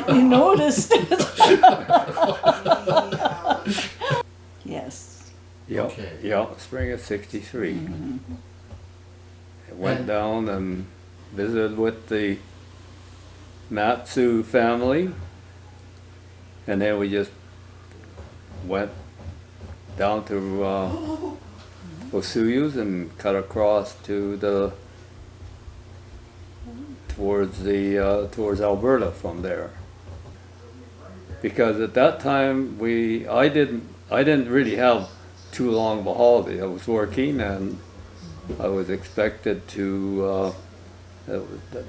You noticed it. Yes. Yeah, Okay. yeah, spring of '63. Mm-hmm. Went And- down and visited with the Matsu family, and then we just went down to Osuyu's and cut across to the towards Alberta from there. Because at that time I didn't really have too long of a holiday. I was working and I was expected to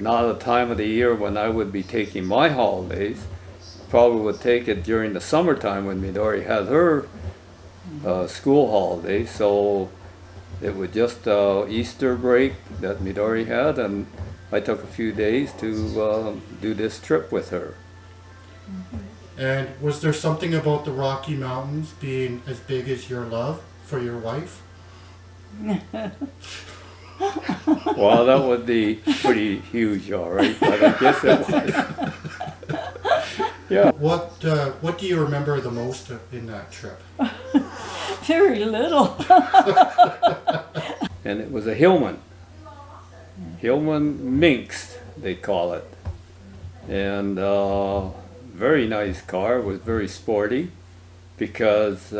not a time of the year when I would be taking my holidays. Probably would take it during the summertime when Midori had her school holiday. So it was just Easter break that Midori had, and I took a few days to do this trip with her. And was there something about the Rocky Mountains being as big as your love for your wife? Well, that would be pretty huge, all right, but I guess it was. Yeah. What do you remember the most in that trip? Very little. And it was a Hillman. Hillman Minx, they call it. And very nice car. It was very sporty because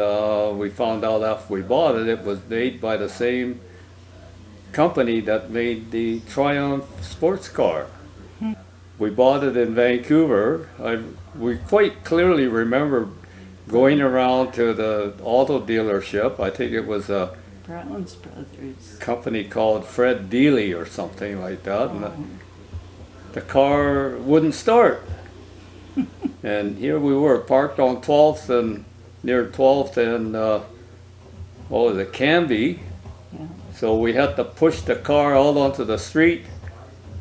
we found out after we bought it, it was made by the same company that made the Triumph sports car. We bought it in Vancouver. We quite clearly remember going around to the auto dealership. I think it was a Brown's Brothers. company called Fred Dealey or something like that. And the car wouldn't start. And here we were parked on 12th and near 12th and what was it, Canby. Yeah. So we had to push the car out onto the street.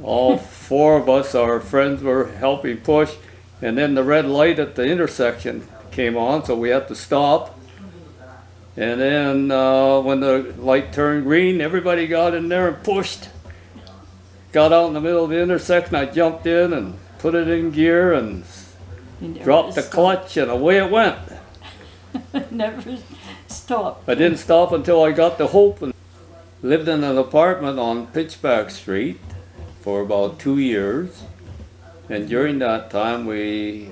All four of us, our friends, were helping push, and then the red light at the intersection came on, so we had to stop. And then when the light turned green, everybody got in there and pushed. Got out in the middle of the intersection, I jumped in and put it in gear and dropped the clutch, and away it went. Never stopped. I didn't stop until I got to Hope and lived in an apartment on Pitchback Street for about 2 years. And during that time we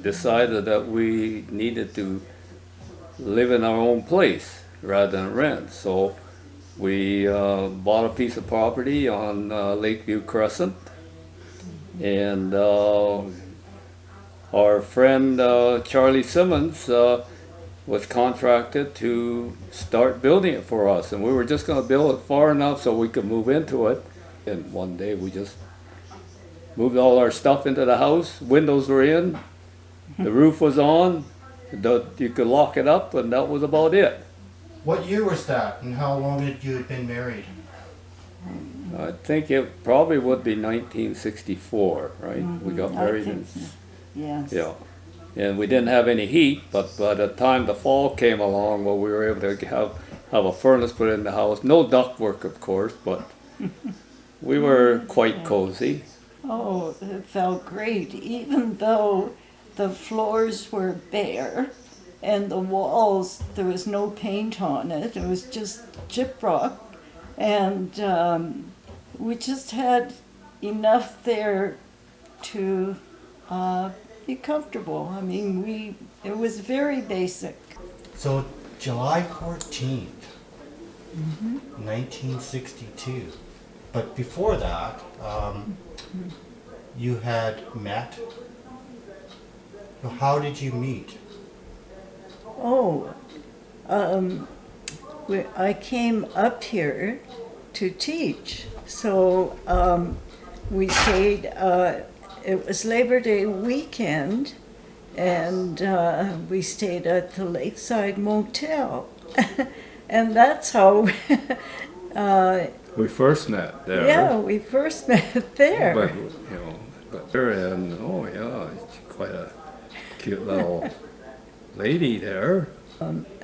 decided that we needed to live in our own place rather than rent. So we bought a piece of property on Lakeview Crescent, and our friend Charlie Simmons was contracted to start building it for us, and we were just going to build it far enough so we could move into it. And one day we just moved all our stuff into the house. Windows were in, the roof was on, you could lock it up, and that was about it. What year was that, and how long had you been married? I think it probably would be 1964, right? We got married in, Yes. yeah. And we didn't have any heat, but by the time the fall came along, well, we were able to have a furnace put in the house. No ductwork, of course, but we were quite cozy. Oh, it felt great, even though the floors were bare and the walls, there was no paint on it. It was just gyprock. And we just had enough there to be comfortable. I mean, it was very basic. So July 14th, 1962. But before that, you had met. So how did you meet? Oh, I came up here to teach. So we stayed, it was Labor Day weekend, and we stayed at the Lakeside Motel. And that's how We first met there. yeah, we first met there. But, but her and, oh yeah, she's quite a cute little lady there.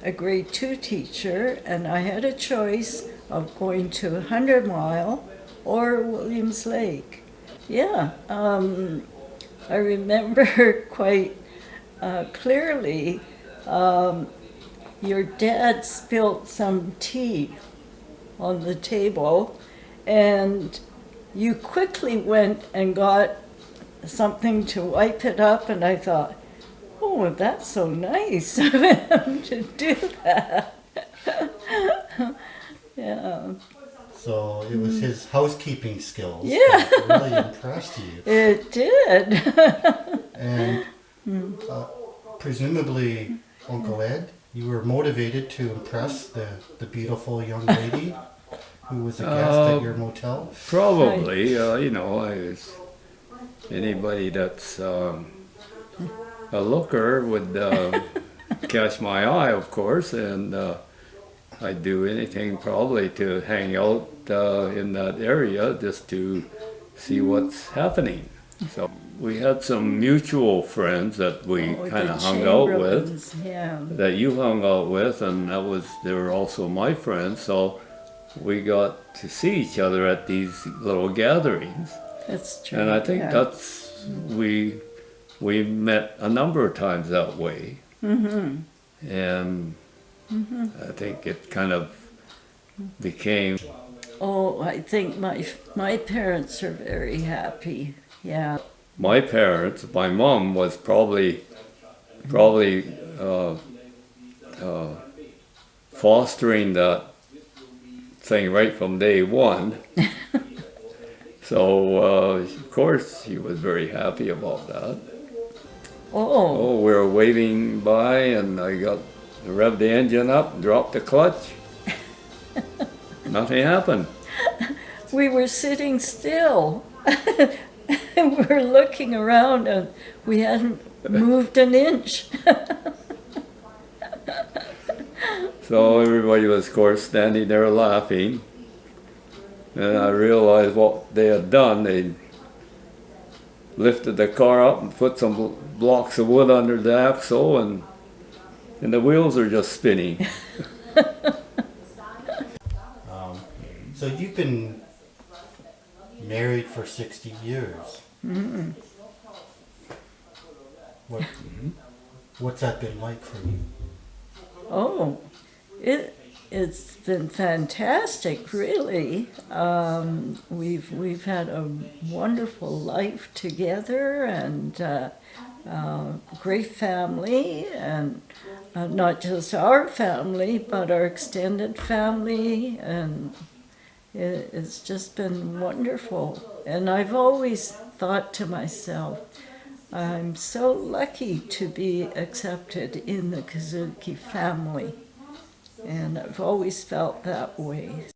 A grade 2 teacher, and I had a choice of going to 100 Mile or Williams Lake. Yeah, I remember quite clearly your dad spilled some tea on the table, and you quickly went and got something to wipe it up, and I thought, oh, that's so nice of him to do that. Yeah. So it was his housekeeping skills Yeah. that really impressed you. It did. And presumably, Uncle Ed, you were motivated to impress the beautiful young lady who was a guest at your motel? Probably, you know, anybody that's a looker would catch my eye, of course, and I'd do anything probably to hang out in that area just to see what's happening. So we had some mutual friends that we kind of hung out with, that you hung out with, and they were also my friends. So we got to see each other at these little gatherings. That's true. And I think we met a number of times that way. Mm-hmm. And I think it kind of became. Oh, I think my parents are very happy. Yeah. My parents, my mom was probably fostering that thing right from day one. So of course she was very happy about that. Oh, we were waving by, and I revved the engine up, dropped the clutch. Nothing happened. We were sitting still. And we were looking around, and we hadn't moved an inch. So everybody was, of course, standing there laughing. And I realized what they had done. They lifted the car up and put some blocks of wood under the axle, and the wheels are just spinning. So you've been married for 60 years. Mm-hmm. What's that been like for you? Oh, it's been fantastic, really. We've had a wonderful life together, and great family, and not just our family, but our extended family, and it's just been wonderful. And I've always thought to myself, I'm so lucky to be accepted in the Kazuki family. And I've always felt that way.